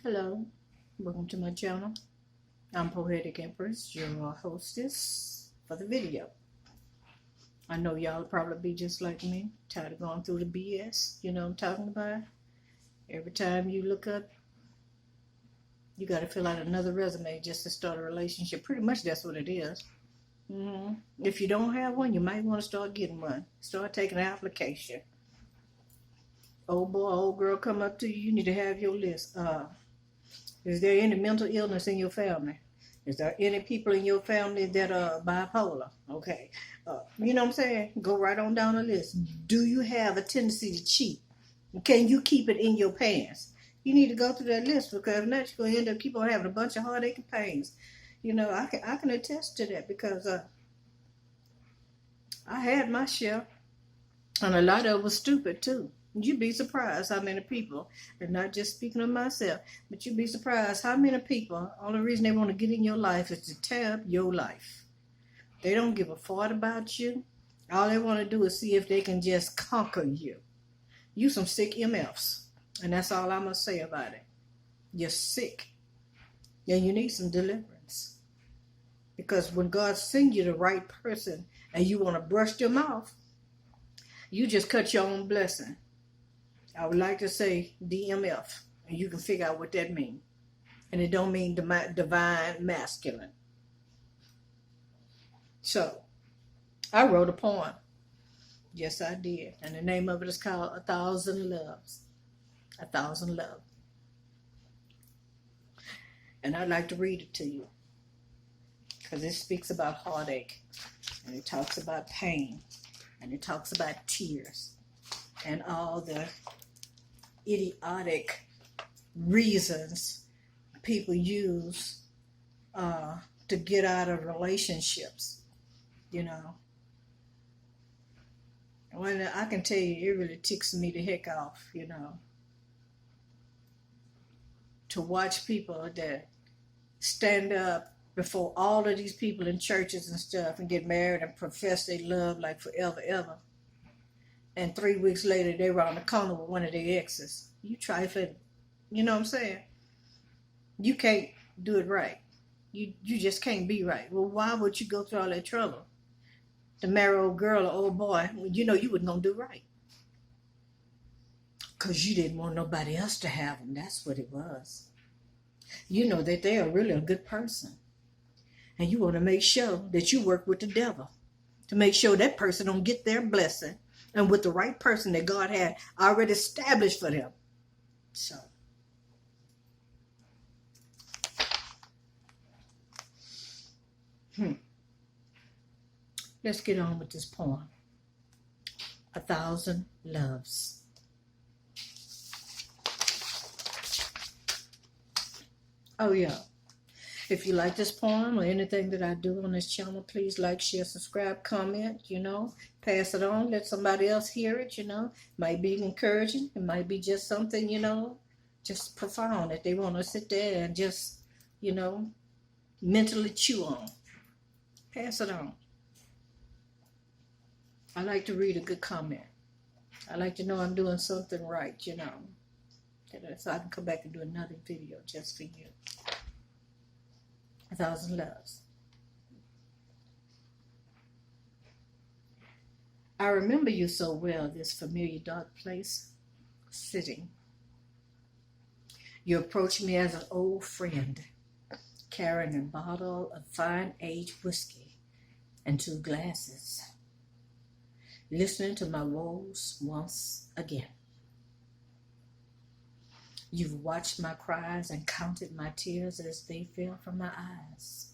Hello, welcome to my channel. I'm Poetic Empress, your hostess for the video. I know y'all probably be just like me, tired of going through the BS. You know what I'm talking about? Every time you look up, you got to fill out another resume just to start a relationship. Pretty much that's what it is. If you don't have one, you might want to start getting one. Start taking an application. Old boy, old girl come up to you, you need to have your list. Is there any mental illness in your family? Is there any people in your family that are bipolar? Okay. You know what I'm saying? Go right on down the list. Do you have a tendency to cheat? Can you keep it in your pants? You need to go through that list, because if not, you're going to end up keep on having a bunch of heartache and pains. You know, I can attest to that, because I had my share, and a lot of it was stupid too. You'd be surprised how many people, and not just speaking of myself, but you'd be surprised how many people, only reason they want to get in your life is to tear up your life. They don't give a fart about you. All they want to do is see if they can just conquer you. You some sick MFs, and that's all I'm going to say about it. You're sick, and you need some deliverance. Because when God sends you the right person, and you want to brush them off, you just cut your own blessing. I would like to say DMF, and you can figure out what that means. And it don't mean divine masculine. So, I wrote a poem. Yes, I did. And the name of it is called 1,000 Loves. 1,000 Love. And I'd like to read it to you, because it speaks about heartache, and it talks about pain, and it talks about tears, and all the idiotic reasons people use to get out of relationships, you know. Well, I can tell you, it really ticks me the heck off, you know, to watch people that stand up before all of these people in churches and stuff and get married and profess they love like forever, ever. And 3 weeks later, they were on the corner with one of their exes. You trifling. You know what I'm saying? You can't do it right. You just can't be right. Well, why would you go through all that trouble to marry old girl or old boy when you know you wasn't going to do right? Because you didn't want nobody else to have them. That's what it was. You know that they are really a good person. And you want to make sure that you work with the devil to make sure that person don't get their blessing, and with the right person that God had already established for them. So, let's get on with this poem. 1,000 Loves. Oh yeah. If you like this poem or anything that I do on this channel, please like, share, subscribe, comment, you know, pass it on, let somebody else hear it, you know. Might be encouraging, it might be just something, you know, just profound that they want to sit there and just, you know, mentally chew on. Pass it on. I like to read a good comment. I like to know I'm doing something right, you know, so I can come back and do another video just for you. 1,000 Loves. I remember you so well, this familiar dark place, sitting. You approached me as an old friend, carrying a bottle of fine aged whiskey and 2 glasses, listening to my woes once again. You've watched my cries and counted my tears as they fell from my eyes.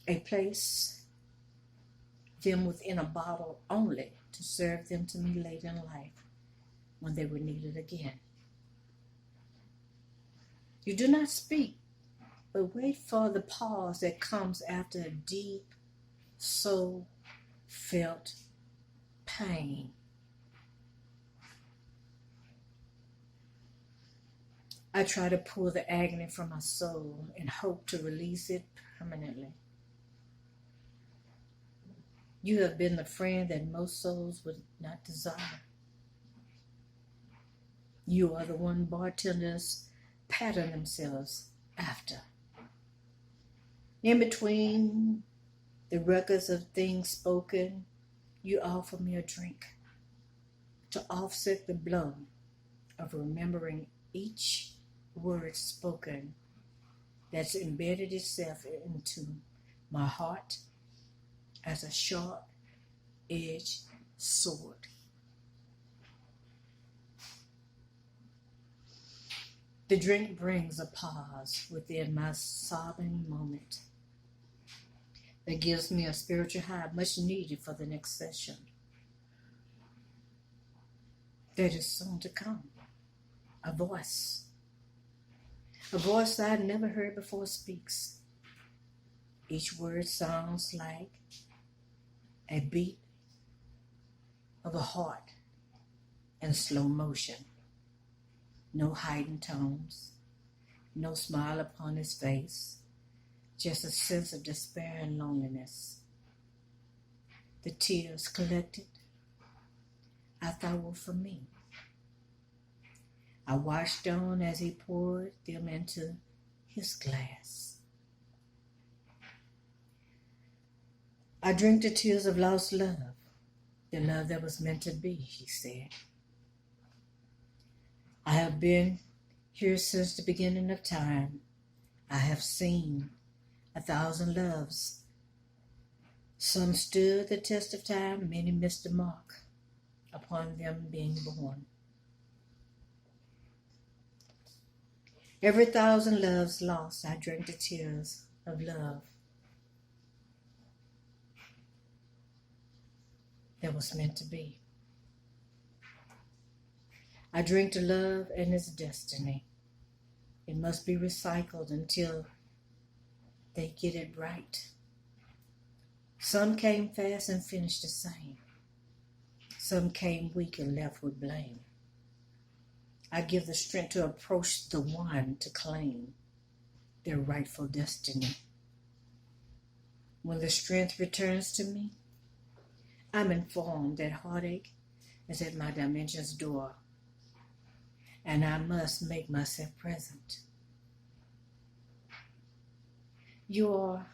A place them within a bottle only to serve them to me late in life when they were needed again. You do not speak, but wait for the pause that comes after a deep, soul-felt pain. I try to pull the agony from my soul and hope to release it permanently. You have been the friend that most souls would not desire. You are the one bartenders pattern themselves after. In between the records of things spoken, you offer me a drink to offset the blow of remembering each word spoken that's embedded itself into my heart as a sharp-edged sword. The drink brings a pause within my sobbing moment that gives me a spiritual high much needed for the next session that is soon to come. A voice that I'd never heard before speaks. Each word sounds like a beat of a heart in slow motion. No heightened tones, no smile upon his face, just a sense of despair and loneliness. The tears collected, I thought were for me. I watched on as he poured them into his glass. I drink the tears of lost love, the love that was meant to be, he said. I have been here since the beginning of time. I have seen 1,000 loves. Some stood the test of time, many missed the mark upon them being born. Every 1,000 loves lost, I drank the tears of love that was meant to be. I drink to love and its destiny. It must be recycled until they get it right. Some came fast and finished the same. Some came weak and left with blame. I give the strength to approach the one to claim their rightful destiny. When the strength returns to me, I'm informed that heartache is at my dimension's door, and I must make myself present. You are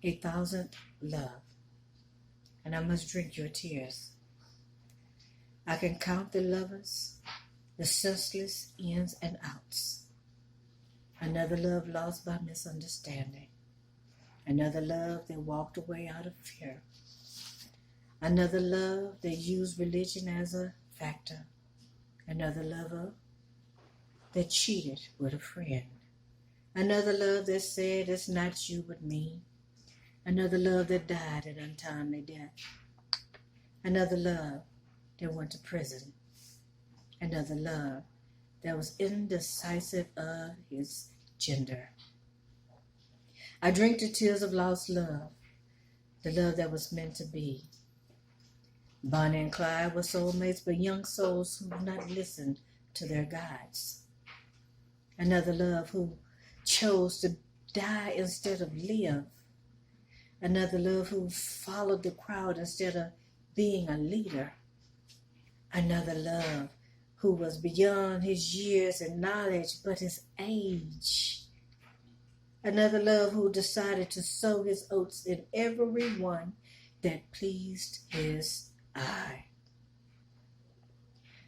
1,000th love, and I must drink your tears. I can count the lovers, the senseless ins and outs. Another love lost by misunderstanding. Another love that walked away out of fear. Another love that used religion as a factor. Another lover that cheated with a friend. Another love that said it's not you but me. Another love that died an untimely death. Another love that went to prison. Another love that was indecisive of his gender. I drink the tears of lost love, the love that was meant to be. Bonnie and Clyde were soulmates, but young souls who would not listen to their guides. Another love who chose to die instead of live. Another love who followed the crowd instead of being a leader. Another love who was beyond his years and knowledge, but his age. Another love who decided to sow his oats in every one that pleased his eye.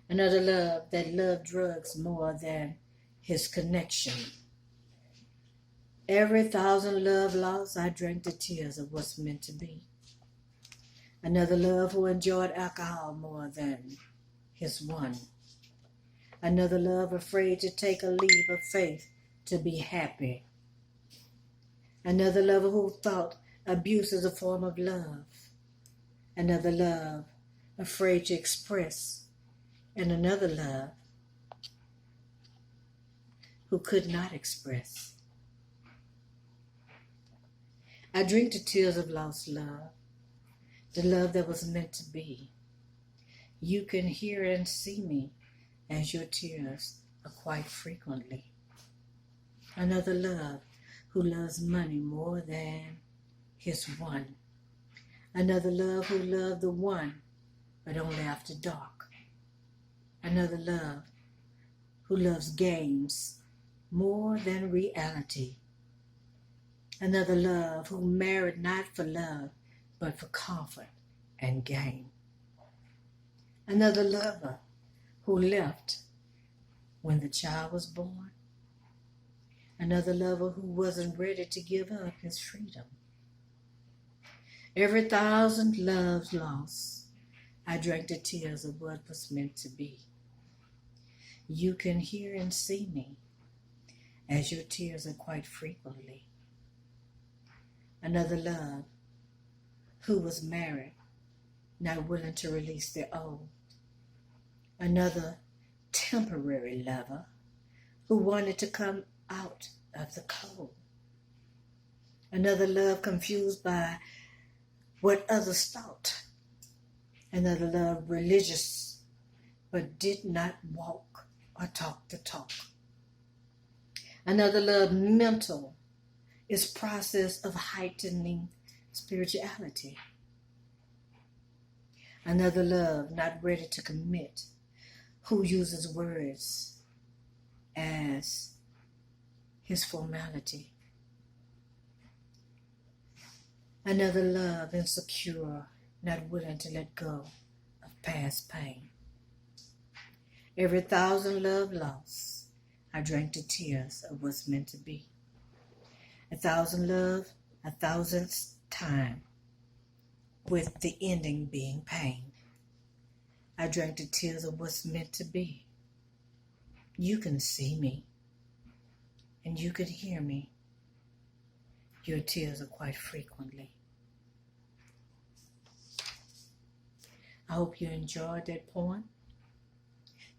Another love that loved drugs more than his connection. Every 1,000 love lost, I drank the tears of what's meant to be. Another love who enjoyed alcohol more than his one. Another love afraid to take a leap of faith to be happy. Another lover who thought abuse is a form of love. Another love afraid to express. And another love who could not express. I drink the tears of lost love, the love that was meant to be. You can hear and see me as your tears are quite frequently. Another love who loves money more than his one. Another love who loved the one, but only after dark. Another love who loves games more than reality. Another love who married not for love, but for comfort and gain. Another lover who left when the child was born. Another lover who wasn't ready to give up his freedom. Every 1,000 loves lost, I drank the tears of what was meant to be. You can hear and see me, as your tears are quite frequently. Another love who was married, not willing to release their old. Another temporary lover who wanted to come out of the cold. Another love confused by what others thought. Another love religious but did not walk or talk the talk. Another love mental is process of heightening spirituality. Another love not ready to commit, who uses words as his formality. Another love insecure, not willing to let go of past pain. Every 1,000 love lost, I drank the tears of what's meant to be. 1,000 love, 1,000th time, with the ending being pain. I drank the tears of what's meant to be. You can see me, and you can hear me. Your tears are quite frequently. I hope you enjoyed that poem.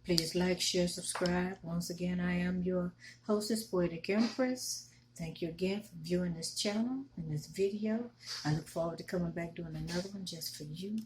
Please like, share, subscribe. Once again, I am your hostess, Poetic Empress. Thank you again for viewing this channel and this video. I look forward to coming back doing another one just for you.